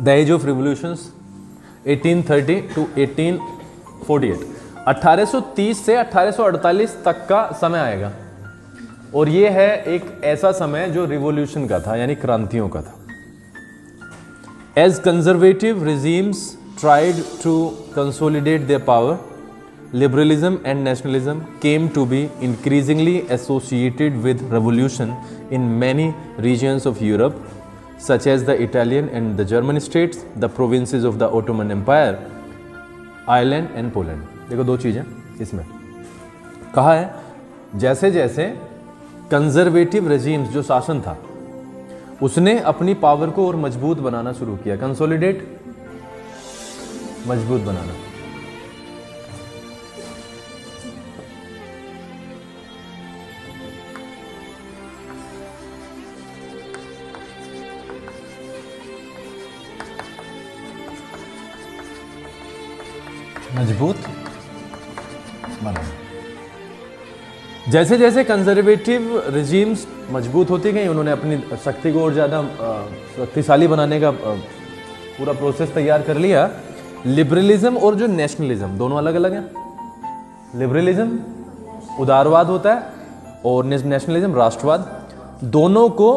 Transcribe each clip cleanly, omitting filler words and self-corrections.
The age of revolutions 1830 to 1848, 1830 से 1848 तक का समय आएगा। और ये है एक ऐसा समय जो रिवॉल्यूशन का था, यानी क्रांतियों का था। As conservative regimes tried to consolidate their power, liberalism and nationalism came to be increasingly associated with revolution in many regions of Europe, such as the Italian and the German states, the provinces of the Ottoman Empire, Ireland and Poland। देखो दो चीज़ें इसमें कहा है, जैसे जैसे conservative regimes जो शासन था उसने अपनी पावर को और मजबूत बनाना शुरू किया। कंसोलिडेट, मजबूत बनाना। मजबूत बनाना। जैसे जैसे कंजर्वेटिव रिजीम्स मजबूत होती गई, उन्होंने अपनी शक्ति को और ज़्यादा शक्तिशाली बनाने का पूरा प्रोसेस तैयार कर लिया। लिबरलिज्म और जो नेशनलिज्म दोनों अलग अलग हैं। लिबरलिज्म उदारवाद होता है और नेशनलिज्म राष्ट्रवाद, दोनों को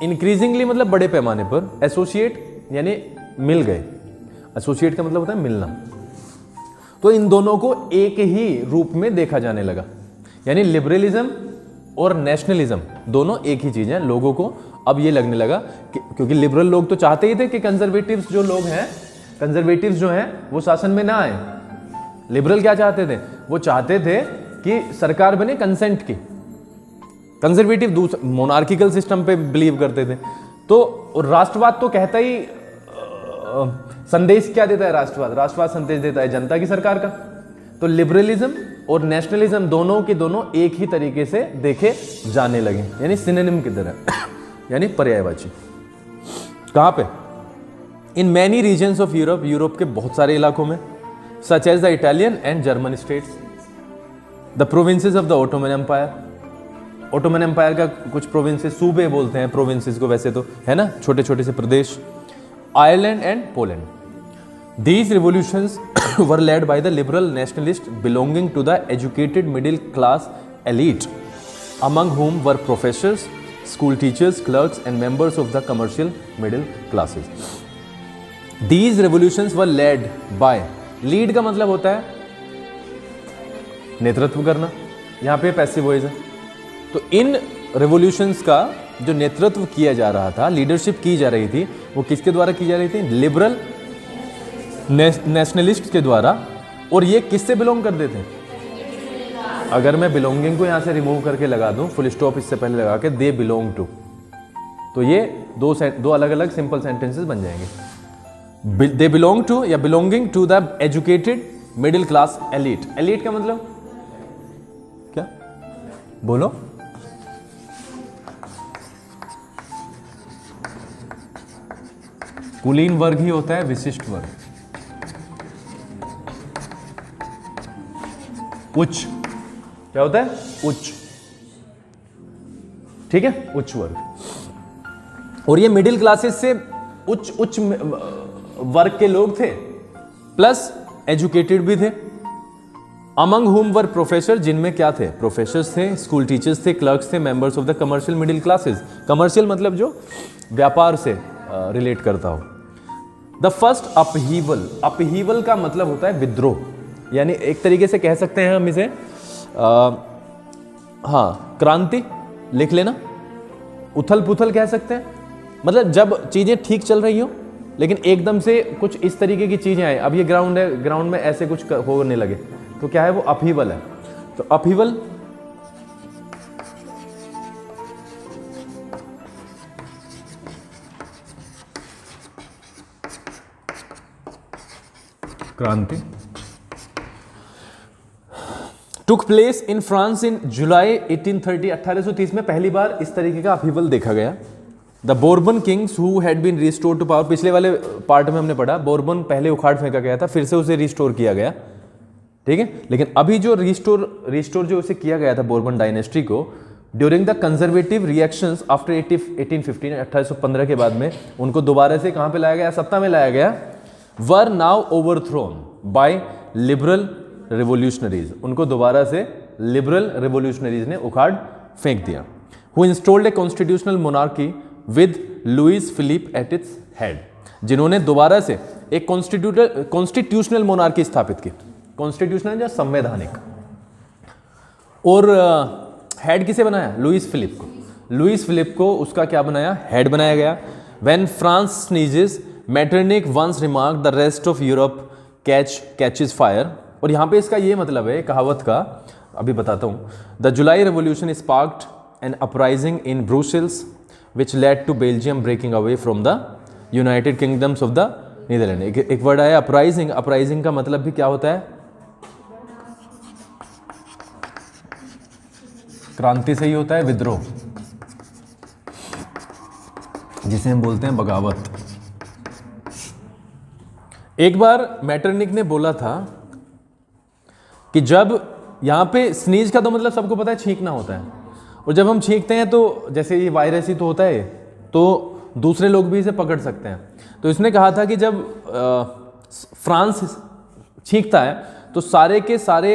इंक्रीजिंगली मतलब बड़े पैमाने पर एसोसिएट यानी मिल गए। एसोसिएट का मतलब होता है मिलना। तो इन दोनों को एक ही रूप में देखा जाने लगा, यानी लिबरलिज्म और नेशनलिज्म दोनों एक ही चीज है। लोगों को अब ये लगने लगा क्योंकि लिबरल लोग तो चाहते ही थे कि कंजर्वेटिव्स जो लोग हैं, कंजर्वेटिव्स जो हैं वो शासन में ना आए। लिबरल क्या चाहते थे? वो चाहते थे कि सरकार बने कंसेंट की। कंजर्वेटिव मोनार्किकल सिस्टम पे बिलीव करते थे। तो राष्ट्रवाद तो कहता ही संदेश क्या देता है? राष्ट्रवाद संदेश देता है जनता की सरकार का। तो लिबरलिज्म और नेशनलिज्म दोनों के दोनों एक ही तरीके से देखे जाने लगे, यानी सिनोनिम की तरह, यानी पर्यायवाची। कहां पे? In many regions of Europe, Europe के बहुत सारे इलाकों में, such as the Italian and German states, the provinces of the Ottoman Empire. Ottoman Empire का कुछ प्रोविंसेस, सूबे बोलते हैं प्रोविंसेस को वैसे तो, है ना, छोटे छोटे से प्रदेश। Ireland and Poland. These revolutions were led by the liberal nationalists belonging to the educated middle class elite, among whom were professors, school teachers, clerks, and members of the commercial middle classes. These revolutions were led by, lead का मतलब होता है नेतृत्व करना, यहाँ पे passive voice है। तो इन रेवोल्यूशंस का जो नेतृत्व किया जा रहा था, लीडरशिप की जा रही थी, वो किसके द्वारा की जा रही थी? लिबरल नेशनलिस्ट के द्वारा। और ये किससे बिलोंग करते थे? अगर मैं बिलोंगिंग को यहां से रिमूव करके लगा दूं, फुल स्टॉप इससे पहले लगा के, दे बिलोंग टू, तो ये दो अलग अलग सिंपल सेंटेंसेस बन जाएंगे। दे बिलोंग टू या belonging to the educated middle class elite. Elite का मतलब क्या? बोलो। कुलीन वर्ग ही होता है विशिष्ट वर्ग। उच्च क्या होता है? उच्च, ठीक है, उच्च वर्ग। और ये मिडिल क्लासेस से उच्च वर्ग के लोग थे, प्लस एजुकेटेड भी थे। अमंग हुम वर प्रोफेसर, जिनमें क्या थे? प्रोफेसर्स थे, स्कूल टीचर्स थे, क्लर्क्स थे, members of the commercial middle classes. Commercial मतलब जो व्यापार से रिलेट करता हो। द फर्स्ट अपहीवल, अपहीवल का मतलब होता है विद्रोह, यानी एक तरीके से कह सकते हैं हम इसे क्रांति, लिख लेना। उथल पुथल कह सकते हैं, मतलब जब चीजें ठीक चल रही हो लेकिन एकदम से कुछ इस तरीके की चीजें आए। अब ये ग्राउंड है, ग्राउंड में ऐसे कुछ होने लगे तो क्या है? वो अपहीवल है। तो अपहीवल क्रांति। Took place in France in जुलाई 1830, 1830 में पहली बार इस तरीके का अपहीवल देखा गया। The Bourbon kings who had been restored to power, पिछले वाले पार्ट में हमने पढ़ा बोर्बन पहले उखाड़ फेंका गया था, फिर से उसे रिस्टोर किया गया, ठीक है। लेकिन अभी जो रिस्टोर जो उसे किया गया था बोर्बन डायनेस्टी को, during the conservative reactions after 1815 1815 के बाद में उनको दोबारा से कहां पे लाया गया, सत्ता में लाया गया, were now overthrown by liberal revolutionaries, उनको दोबारा से लिबरल रिवोल्यूशनरीज ने उखाड़ फेंक दिया। Who installed a constitutional monarchy with Louis Philippe at its head, जिन्होंने दोबारा से एक कॉन्स्टिट्यूशनल मोनार्की स्थापित की, कॉन्स्टिट्यूशनल या संवैधानिक, और हेड किसे बनाया, लुइस फिलिप को, लुइस फिलिप को उसका क्या बनाया, हेड बनाया गया। When France sneezes Metternich once remark the rest of Europe catches fire, और यहां पे इसका ये मतलब है कहावत का, अभी बताता हूं, the July revolution sparked an uprising in Brussels which led to Belgium breaking away from the United Kingdoms of the Netherland. एक वर्ड आया अपराइजिंग, अपराइजिंग का मतलब भी क्या होता है, क्रांति से ही होता है विद्रोह, जिसे हम बोलते हैं बगावत। एक बार मैटरनिक ने बोला था कि जब यहां पे स्नीज का तो मतलब सबको पता है छींकना होता है, और जब हम छींकते हैं तो जैसे ये वायरस ही तो होता है, तो दूसरे लोग भी इसे पकड़ सकते हैं। तो इसने कहा था कि जब फ्रांस छींकता है तो सारे के सारे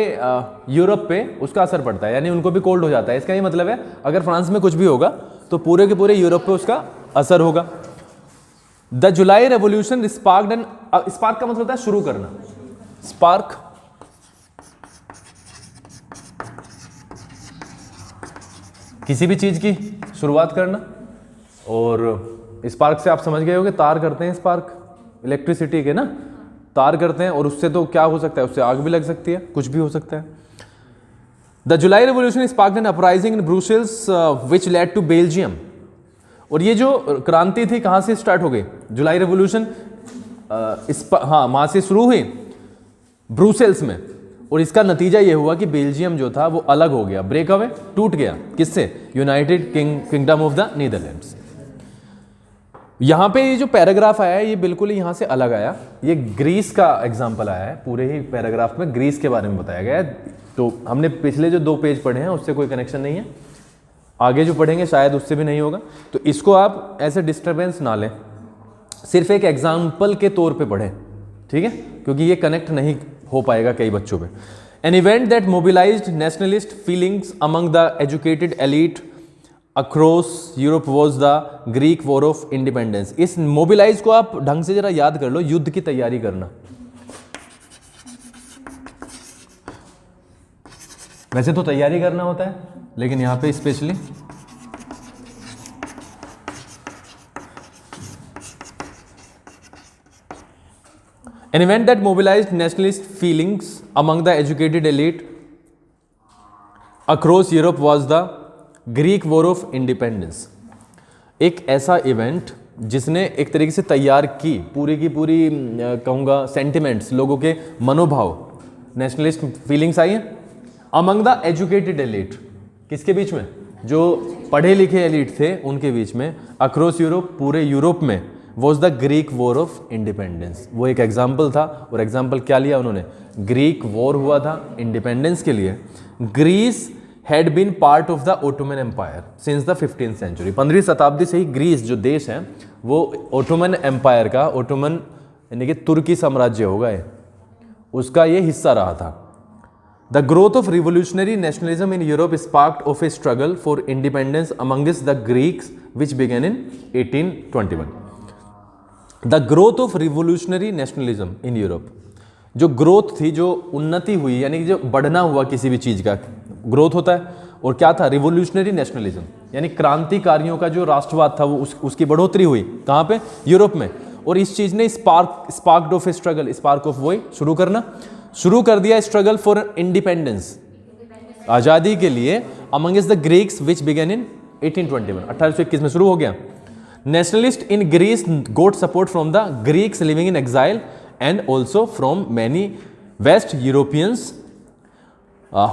यूरोप पे उसका असर पड़ता है, यानी उनको भी कोल्ड हो जाता है। इसका ये मतलब है अगर फ्रांस में कुछ भी होगा तो पूरे के पूरे यूरोप पे उसका असर होगा। The July revolution sparked and, spark का मतलब होता है शुरू करना, स्पार्क किसी भी चीज की शुरुआत करना, और स्पार्क से आप समझ गए होंगे तार करते हैं, स्पार्क इलेक्ट्रिसिटी के ना तार करते हैं, और उससे तो क्या हो सकता है, उससे आग भी लग सकती है, कुछ भी हो सकता है। The July revolution sparked an uprising in Brussels which led to Belgium, और ये जो क्रांति थी कहां से स्टार्ट हो गई, जुलाई रेवोल्यूशन हाँ वहां से शुरू हुई ब्रुसेल्स में, और इसका नतीजा ये हुआ कि बेल्जियम जो था वो अलग हो गया, ब्रेक अवे, टूट गया, किससे, United kingdom of the Netherlands. यहां पे ये जो पैराग्राफ आया है ये बिल्कुल ही यहां से अलग आया, ये ग्रीस का एग्जांपल आया है, पूरे ही पैराग्राफ में ग्रीस के बारे में बताया गया है। तो हमने पिछले जो 2 पेज पढ़े हैं उससे कोई कनेक्शन नहीं है, आगे जो पढ़ेंगे शायद उससे भी नहीं होगा, तो इसको आप ऐसे डिस्टर्बेंस ना लें, सिर्फ एक एग्जाम्पल के तौर पर पढ़ें, ठीक है, क्योंकि ये कनेक्ट नहीं हो पाएगा कई बच्चों पे। An event that mobilised nationalist feelings among the educated elite across Europe was the Greek war of independence. इस मोबिलाइज को आप ढंग से जरा याद कर लो, युद्ध की तैयारी करना। वैसे तो तैयारी करना होता है, लेकिन यहां पे specially an event that mobilized nationalist feelings among the educated elite across Europe was the Greek War of Independence। एक ऐसा इवेंट जिसने एक तरीके से तैयार की पूरी की पूरी कहूँगा सेंटिमेंट्स, लोगों के मनोभाव, नेशनलिस्ट फीलिंग्स आई हैं अमंग द एजुकेटेड एलीट, किसके बीच में, जो पढ़े लिखे एलीट थे उनके बीच में, अक्रॉस यूरोप, पूरे यूरोप में, was the Greek war of independence. वो एक एग्जाम्पल था, और एग्जाम्पल क्या लिया उन्होंने, ग्रीक वॉर हुआ था इंडिपेंडेंस के लिए। Greece had been part of the Ottoman Empire since the 15th century. 15वीं शताब्दी से ही ग्रीस जो देश है वो ओटोमन एम्पायर का, ओटोमन यानी कि तुर्की साम्राज्य होगा ये, उसका ये हिस्सा रहा था। The growth of revolutionary nationalism in Europe sparked of A struggle for independence amongst the Greeks which began in 1821। The growth of revolutionary nationalism in Europe, जो ग्रोथ थी, जो उन्नति हुई, यानी कि जो बढ़ना हुआ किसी भी चीज़ का ग्रोथ होता है, और क्या था, रिवोल्यूशनरी नेशनलिज्म, यानी क्रांतिकारियों का जो राष्ट्रवाद था वो उसकी बढ़ोतरी हुई कहाँ पे, यूरोप में। और इस चीज़ ने sparked of A struggle, spark of वही शुरू कर दिया स्ट्रगल फॉर इंडिपेंडेंस, आज़ादी के लिए, amongst the Greeks which began in 1821, 1821 में शुरू हो गया। Nationalists in Greece got support from the Greeks living in exile and also from many West Europeans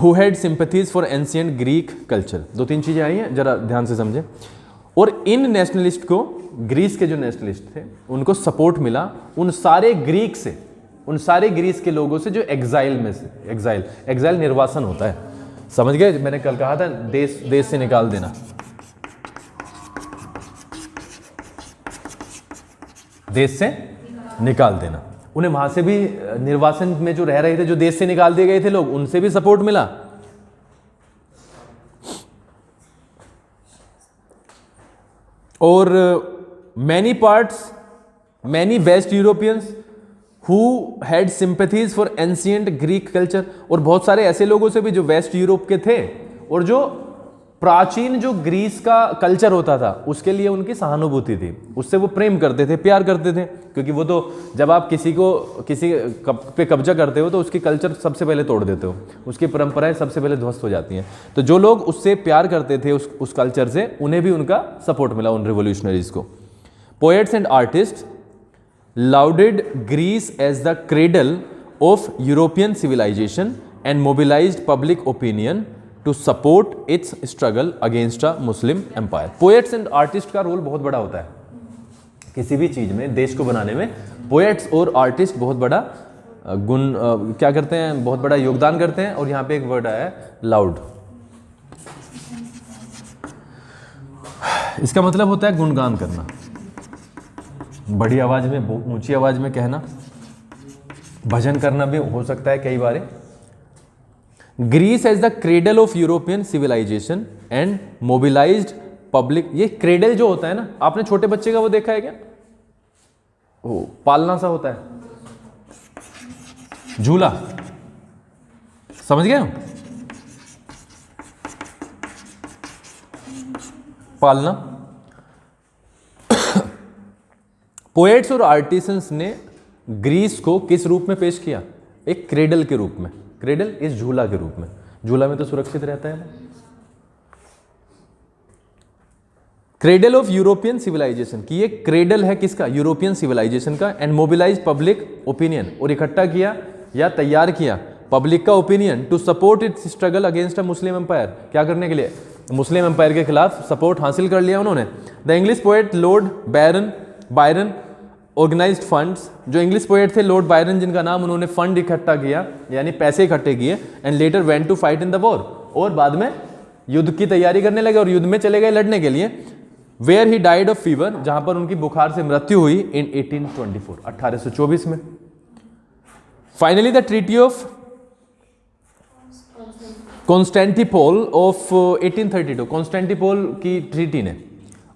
who had sympathies for ancient Greek culture। 2-3 चीजें आई हैं, जरा ध्यान से समझें। और इन नेशनलिस्ट को, ग्रीस के जो नेशनलिस्ट थे उनको सपोर्ट मिला उन सारे ग्रीक से, उन सारे ग्रीस के लोगों से जो एग्जाइल में से, एग्जाइल निर्वासन होता है, समझ गए? मैंने कल कहा था देश देश से निकाल देना, देश से निकाल देना। उन्हें वहां से भी निर्वासन में जो रह रहे थे, जो देश से निकाल दिए गए थे लोग, उनसे भी सपोर्ट मिला। और many West Europeans who had sympathies for ancient Greek culture, और बहुत सारे ऐसे लोगों से भी जो वेस्ट यूरोप के थे और जो प्राचीन जो ग्रीस का कल्चर होता था उसके लिए उनकी सहानुभूति थी, उससे वो प्रेम करते थे, प्यार करते थे। क्योंकि वो तो जब आप किसी पे कब्जा करते हो तो उसकी कल्चर सबसे पहले तोड़ देते हो, उसकी परंपराएं सबसे पहले ध्वस्त हो जाती हैं। तो जो लोग उससे प्यार करते थे उस कल्चर से, उन्हें भी उनका सपोर्ट मिला, उन रिवोल्यूशनरीज को। Poets and artist lauded Greece as the cradle of European civilization and mobilized public opinion to support its struggle against a Muslim empire. Poets and artists का रोल बहुत बड़ा होता है किसी भी चीज में, देश को बनाने में। पोएट्स और आर्टिस्ट बहुत बड़ा क्या करते हैं, बहुत बड़ा योगदान करते हैं। और यहाँ पे एक वर्ड आया है लाउड, इसका मतलब होता है गुणगान करना, बड़ी आवाज में, ऊंची आवाज में कहना, भजन करना भी हो सकता है कई बार। Greece as the cradle of European civilisation and mobilised public. ये क्रेडल जो होता है ना, आपने छोटे बच्चे का वो देखा है क्या, वो पालना सा होता है, झूला, समझ गए? पालना। पोएट्स और आर्टिसंस ने ग्रीस को किस रूप में पेश किया? एक क्रेडल के रूप में। क्रेडल इस झूला के रूप में, झूला में तो सुरक्षित रहता है। क्रेडल ऑफ यूरोपियन सिविलाइजेशन की ये क्रेडल है किसका? यूरोपियन सिविलाइजेशन का। एंड मोबिलाइज पब्लिक ओपिनियन, और इकट्ठा किया या तैयार किया पब्लिक का opinion to support its struggle against a Muslim empire. क्या करने के लिए? मुस्लिम एम्पायर के खिलाफ सपोर्ट हासिल कर लिया उन्होंने। The English poet Lord Byron organized funds, जो इंग्लिश पोएट थे लॉर्ड बायरन, जिनका नाम, उन्होंने फंड इकट्ठा किया, यानी पैसे इकट्ठे किए। And later went to fight in the war, और बाद में युद्ध की तैयारी करने लगे और युद्ध में चले गए लड़ने के लिए। Where he died of fever, जहां पर उनकी बुखार से मृत्यु हुई इन 1824, 1824 में। Finally the treaty of Constantinople of 1832, Constantinople की ट्रीटी ने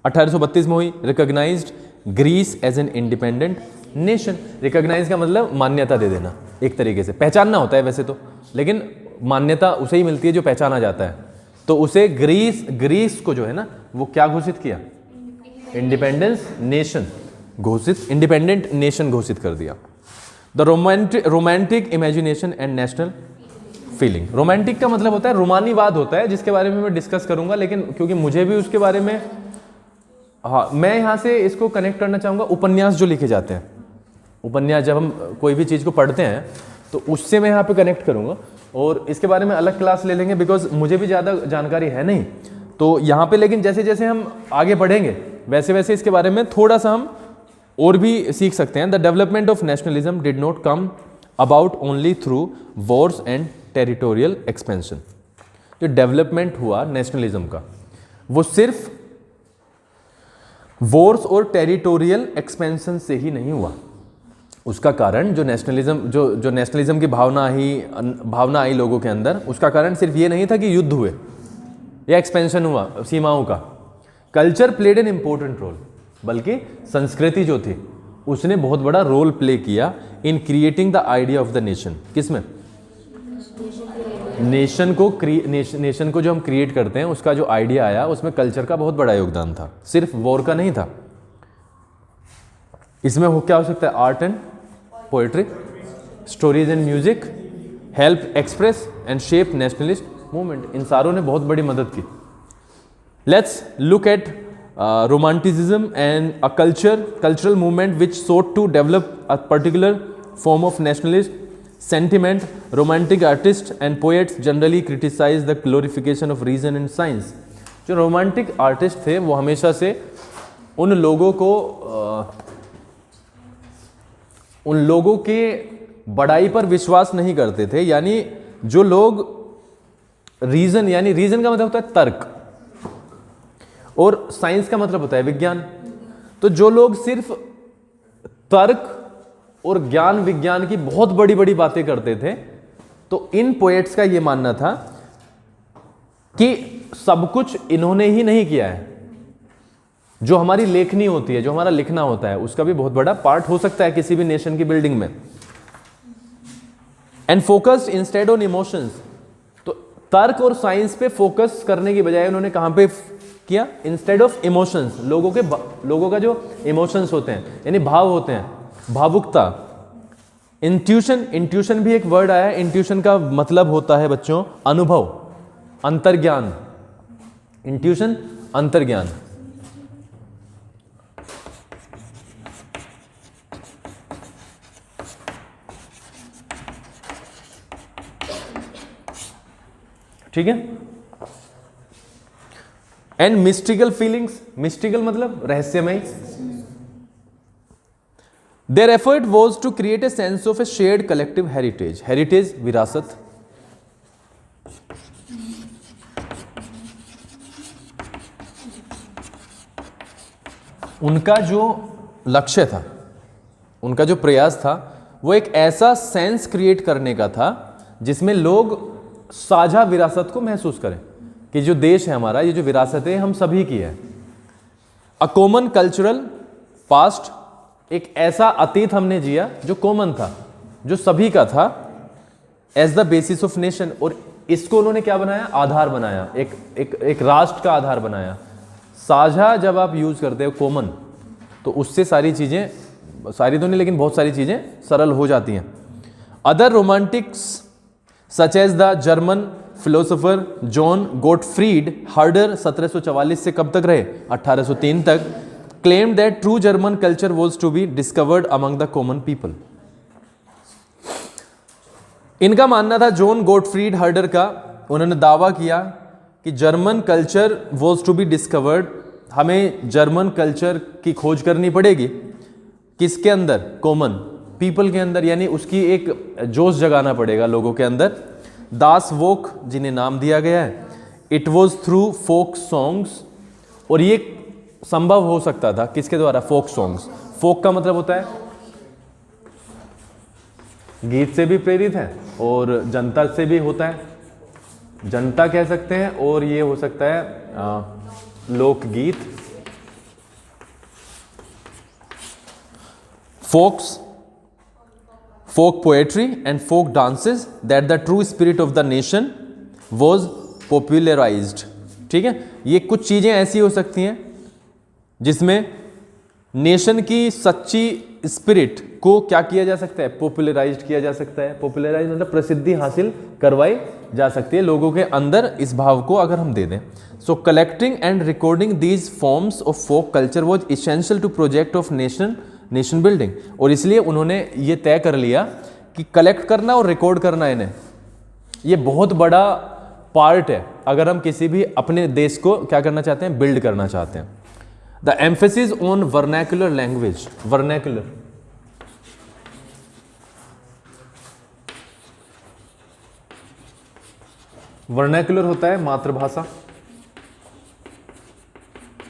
1832 में हुई। Recognized Greece as an independent nation. Recognize का मतलब मान्यता दे देना, एक तरीके से पहचानना होता है वैसे तो, लेकिन मान्यता उसे ही मिलती है जो पहचाना जाता है। तो उसे ग्रीस को जो है ना, वो क्या घोषित किया? इंडिपेंडेंस नेशन घोषित, इंडिपेंडेंट नेशन घोषित कर दिया। The romantic imagination and national feeling. Romantic का मतलब होता है रोमानीवाद होता है, जिसके बारे में मैं डिस्कस करूंगा, लेकिन क्योंकि मुझे भी उसके बारे में, हाँ, मैं यहाँ से इसको कनेक्ट करना चाहूँगा उपन्यास जो लिखे जाते हैं। उपन्यास जब हम कोई भी चीज़ को पढ़ते हैं तो उससे मैं यहाँ पे कनेक्ट करूँगा, और इसके बारे में अलग क्लास ले लेंगे, बिकॉज मुझे भी ज़्यादा जानकारी है नहीं तो यहाँ पे। लेकिन जैसे जैसे हम आगे बढ़ेंगे वैसे वैसे इसके बारे में थोड़ा सा हम और भी सीख सकते हैं। The development of nationalism did not come about only through Wars and territorial expansion. जो डेवलपमेंट हुआ नेशनलिज्म का, वो सिर्फ वॉर्स और टेरिटोरियल एक्सपेंशन से ही नहीं हुआ। उसका कारण जो नेशनलिज्म की भावना आई लोगों के अंदर, उसका कारण सिर्फ ये नहीं था कि युद्ध हुए या एक्सपेंशन हुआ सीमाओं का। Culture played an important role, बल्कि संस्कृति जो थी उसने बहुत बड़ा रोल प्ले किया in creating the idea of the nation. किसमें? नेशन को जो हम क्रिएट करते हैं, उसका जो आइडिया आया, उसमें कल्चर का बहुत बड़ा योगदान था, सिर्फ वॉर का नहीं था। इसमें क्या हो सकता है? Art and poetry, stories and music, help express and shape nationalist movement. इन सारों ने बहुत बड़ी मदद की। Let's look at romanticism and a cultural movement which sought to develop a particular form of nationalist sentiment. Romantic artists and poets generally criticize the glorification of reason and science. जो romantic artist थे वो हमेशा से उन लोगों के बड़ाई पर विश्वास नहीं करते थे। यानी जो लोग रीजन, यानी रीजन का मतलब होता है तर्क, और साइंस का मतलब होता है विज्ञान। तो जो लोग सिर्फ तर्क और ज्ञान विज्ञान की बहुत बड़ी बड़ी बातें करते थे, तो इन पोएट्स का यह मानना था कि सब कुछ इन्होंने ही नहीं किया है। जो हमारी लेखनी होती है, जो हमारा लिखना होता है, उसका भी बहुत बड़ा पार्ट हो सकता है किसी भी नेशन की बिल्डिंग में। And focused instead on emotions, तो तर्क और साइंस पे फोकस करने की बजाय उन्होंने कहां पे किया? इंस्टेड ऑफ इमोशंस, लोगों का जो इमोशंस होते हैं, यानी भाव होते हैं, भावुकता। इंट्यूशन, इंट्यूशन भी एक वर्ड आया है। इंट्यूशन का मतलब होता है बच्चों अनुभव, अंतर्ज्ञान। इंट्यूशन अंतर्ज्ञान। ठीक है। एंड मिस्टिकल फीलिंग्स, मिस्टिकल मतलब रहस्यमय। Their effort was to create a sense of a shared collective heritage, heritage विरासत। उनका जो लक्ष्य था, उनका जो प्रयास था, वो एक ऐसा सेंस क्रिएट करने का था जिसमें लोग साझा विरासत को महसूस करें कि जो देश है हमारा, ये जो विरासत है हम सभी की है। अ कॉमन कल्चरल पास्ट, एक ऐसा अतीत हमने जिया जो कॉमन था, जो सभी का था, as the basis of nation. और इसको उन्होंने क्या बनाया? आधार बनाया, एक राष्ट्र का आधार बनाया। साझा जब आप यूज करते हो कॉमन, तो उससे सारी चीजें, सारी तो नहीं लेकिन बहुत सारी चीजें सरल हो जाती हैं। Other romantics such as the German philosopher John Gottfried Herder 1744 से कब तक रहे? 1803 तक। Claimed that true German culture was to be discovered among the common people. इनका मानना था, जॉन गोटफ्रीड हर्डर का, उन्होंने दावा किया कि German culture was to be discovered, हमें जर्मन कल्चर की खोज करनी पड़ेगी। किसके अंदर? कॉमन पीपल के अंदर, यानी उसकी एक जोश जगाना पड़ेगा लोगों के अंदर। दास वोक, जिन्हें नाम दिया गया है, it was through folk songs, और ये संभव हो सकता था किसके द्वारा? Folk songs. फोक का मतलब होता है गीत से भी प्रेरित है और जनता से भी होता है, जनता कह सकते हैं, और ये हो सकता है लोकगीत। Folks, folk poetry and folk dances that the true spirit of the nation was popularized। ठीक है, ये कुछ चीजें ऐसी हो सकती हैं जिसमें नेशन की सच्ची स्पिरिट को क्या किया जा सकता है? पॉपुलराइज्ड किया जा सकता है। पॉपुलराइज मतलब प्रसिद्धि हासिल करवाई जा सकती है लोगों के अंदर, इस भाव को अगर हम दे दें। So collecting and recording these forms of folk culture was essential to project of nation building. और इसलिए उन्होंने ये तय कर लिया कि कलेक्ट करना और रिकॉर्ड करना, इन्हें ये बहुत बड़ा पार्ट है अगर हम किसी भी अपने देश को क्या करना चाहते हैं? बिल्ड करना चाहते हैं। The emphasis on vernacular language, vernacular vernacular होता है मातृभाषा,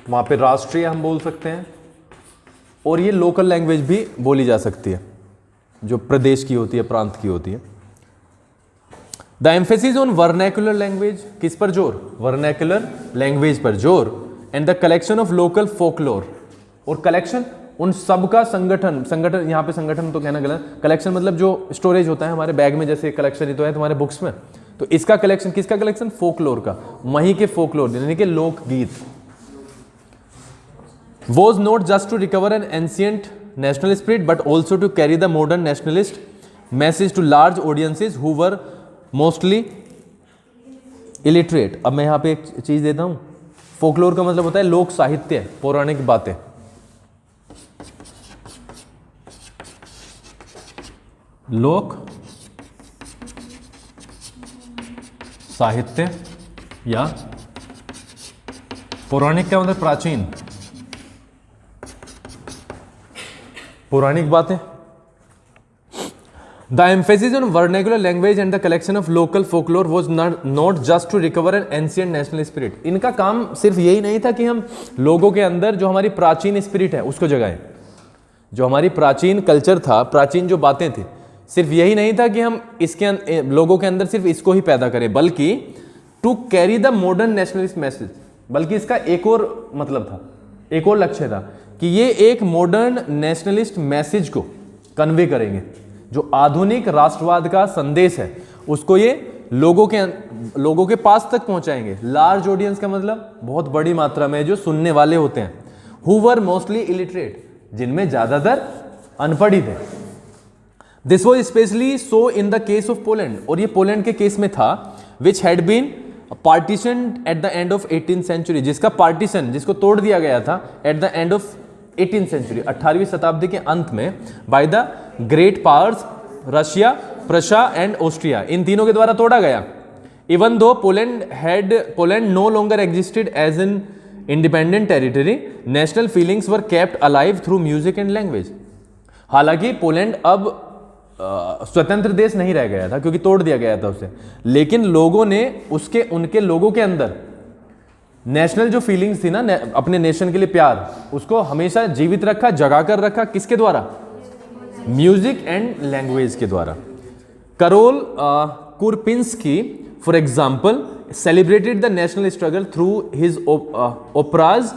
वहां पे राष्ट्रीय हम बोल सकते हैं, और ये लोकल लैंग्वेज भी बोली जा सकती है जो प्रदेश की होती है, प्रांत की होती है। The emphasis on vernacular language, किस पर जोर? वर्नैकुलर लैंग्वेज पर जोर। And the collection of local folklore, और कलेक्शन उन सब का संगठन, यहाँ पे संगठन तो कहना गलत, कलेक्शन मतलब जो स्टोरेज होता है हमारे बैग में, जैसे कलेक्शन ही तो है तुम्हारे बुक्स में, तो इसका कलेक्शन, किसका कलेक्शन? फोकलोर का, वहीं के फोकलोर यानी कि लोकगीत। was not just to recover an ancient national spirit but also to carry the modern nationalist message to large audiences who were mostly illiterate। अब मैं यहाँ पे एक चीज देता हूँ, फोकलोर का मतलब होता है लोक साहित्य, पौराणिक बातें। लोक साहित्य या पौराणिक का मतलब प्राचीन, पौराणिक बातें। The emphasis on vernacular language and the collection of local folklore was not just to recover an ancient national spirit. इनका काम सिर्फ यही नहीं था कि हम लोगों के अंदर जो हमारी प्राचीन स्पिरिट है उसको जगाएं, जो हमारी प्राचीन कल्चर था, प्राचीन जो बातें थी, सिर्फ यही नहीं था कि हम इसके लोगों के अंदर सिर्फ इसको ही पैदा करें, बल्कि to carry the modern nationalist message, बल्कि इसका एक और मतलब था, एक और लक्ष्य था कि ये एक मॉडर्न नेशनलिस्ट मैसेज को कन्वे करेंगे, जो आधुनिक राष्ट्रवाद का संदेश है उसको ये लोगों के पास तक पहुंचाएंगे। लार्ज ऑडियंस का मतलब बहुत बड़ी मात्रा में जो सुनने वाले होते हैं, हु वर मोस्टली इलिटरेट, जिनमें ज्यादातर अनपढ़ ही थे। This was specially so in the case of Poland, और ये पोलैंड के केस में था, which had been partition at the end of 18th century, जिसका पार्टीशन, जिसको तोड़ दिया गया था at the end of 18th century, 18वीं शताब्दी के अंत में, by the great powers Russia, Prussia and Austria, इन तीनों के द्वारा तोड़ा गया। Even though Poland no longer existed as an independent territory, national feelings were kept alive through music and language. हालांकि पोलैंड अब स्वतंत्र देश नहीं रह गया था क्योंकि तोड़ दिया गया था उसे, लेकिन लोगों ने उनके लोगों के अंदर नेशनल जो फीलिंग्स थी ना, अपने नेशन के लिए प्यार, उसको हमेशा जीवित रखा, जगा कर रखा, किसके द्वारा? म्यूजिक एंड लैंग्वेज के द्वारा। Karol Kurpinski for example celebrated the national struggle through his operas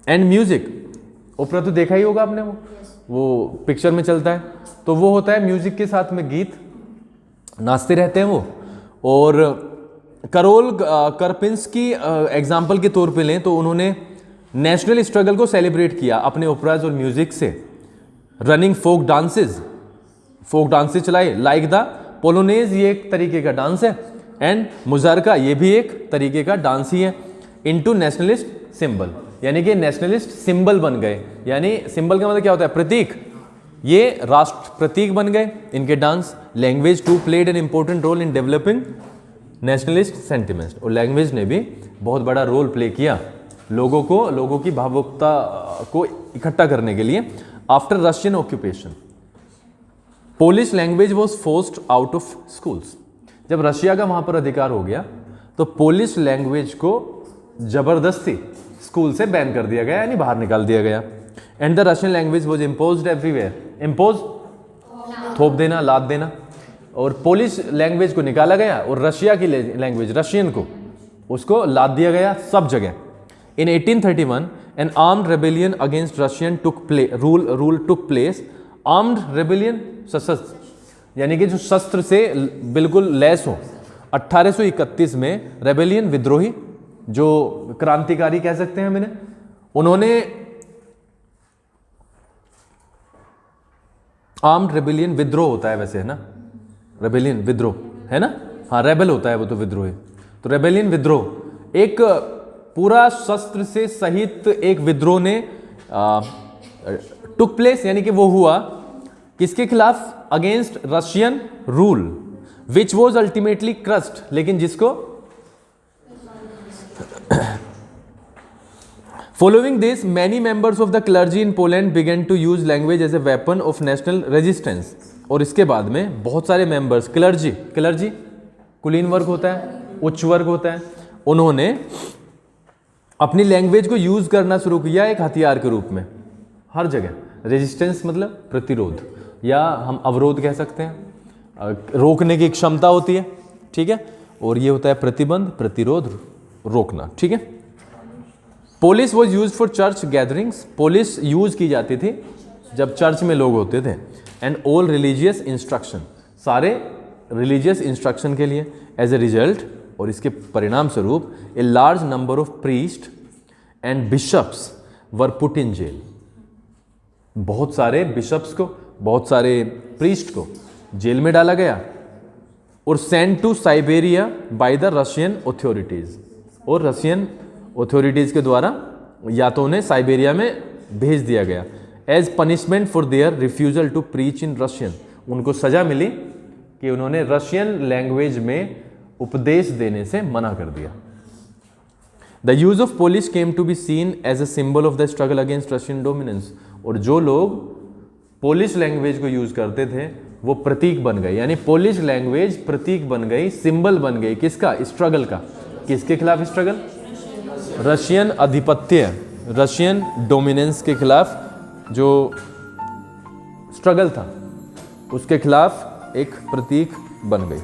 and music. Opera तो देखा ही होगा आपने, वो पिक्चर में चलता है, तो वो होता है म्यूजिक के साथ में गीत, नाचते रहते हैं वो। और करोल करपिंस्की एग्जाम्पल के तौर पे लें तो उन्होंने नेशनल स्ट्रगल को सेलिब्रेट किया अपने ओपराज और म्यूजिक से। रनिंग फोक डांसेस चलाए, लाइक द पोलोनेज, ये एक तरीके का डांस है, एंड मुजारका, ये भी एक तरीके का डांस ही है। इनटू नेशनलिस्ट सिंबल, यानी कि नेशनलिस्ट सिंबल बन गए, यानी सिंबल का मतलब क्या होता है? प्रतीक। ये राष्ट्र प्रतीक बन गए इनके dance. Language to played an important role in developing nationalist sentiments, और लैंग्वेज ने भी बहुत बड़ा रोल प्ले किया लोगों की भावुकता को इकट्ठा करने के लिए। After Russian occupation, Polish language was forced out of schools. जब रशिया का वहां पर अधिकार हो गया तो पोलिश लैंग्वेज को जबरदस्ती स्कूल से बैन कर दिया गया, यानी बाहर निकाल दिया गया। And the Russian language was imposed everywhere. Impose, थोप देना, लाद देना, और पोलिश लैंग्वेज को निकाला गया और रशिया की लैंग्वेज, रशियन को, उसको लाद दिया गया सब जगह। इन 1831 N armed rebellion against Russian rule took place. Armed rebellion, सशस्त्र, यानी कि जो शस्त्र से बिल्कुल लैस हो। 1831 में रेबेलियन, विद्रोही, जो क्रांतिकारी कह सकते हैं हम इन्हें, उन्होंने आर्म्ड रेबेलियन, विद्रोह होता है वैसे, है ना, रेबेलियन विद्रोह है ना, हाँ रेबेल होता है वो तो विद्रोही, तो रेबेलियन विद्रोह, एक पूरा शस्त्र से सहित एक विद्रोह ने टुक प्लेस, यानी कि वो हुआ किसके खिलाफ? Against Russian rule, which was ultimately crossed, लेकिन जिसको Following this, many members of the clergy in Poland began to use language as a weapon of national resistance. और इसके बाद में बहुत सारे मेंबर्स, क्लर्जी कुलीन वर्ग होता है, उच्च वर्ग होता है, उन्होंने अपनी लैंग्वेज को यूज करना शुरू किया एक हथियार के रूप में हर जगह। रेजिस्टेंस मतलब प्रतिरोध, या हम अवरोध कह सकते हैं, रोकने की क्षमता होती है, ठीक है, और ये होता है प्रतिबंध, प्रतिरोध, रोकना, ठीक है। Polish was use for church gatherings, Polish use की जाती थी जब चर्च में लोग होते थे। एंड ऑल रिलीजियस इंस्ट्रक्शन, सारे रिलीजियस इंस्ट्रक्शन के लिए। एज ए रिजल्ट, और इसके परिणाम स्वरूप, a large number of priest and bishops were put in jail. बहुत सारे बिशप्स को, बहुत सारे प्रीस्ट को जेल में डाला गया। और send to Siberia by the Russian authorities, और रशियन ऑथोरिटीज के द्वारा या तो उन्हें साइबेरिया में भेज दिया गया। As punishment for their refusal to preach in Russian, उनको सजा मिली कि उन्होंने रशियन लैंग्वेज में उपदेश देने से मना कर दिया। The use of Polish came to be seen as a symbol of the struggle against Russian dominance, और जो लोग पोलिश लैंग्वेज को यूज करते थे वो प्रतीक बन गई, यानी पोलिश लैंग्वेज प्रतीक बन गई, सिंबल बन गई किसका? स्ट्रगल का। किसके खिलाफ स्ट्रगल? रशियन आधिपत्य, रशियन डोमिनेंस के खिलाफ जो स्ट्रगल था उसके खिलाफ एक प्रतीक बन गई।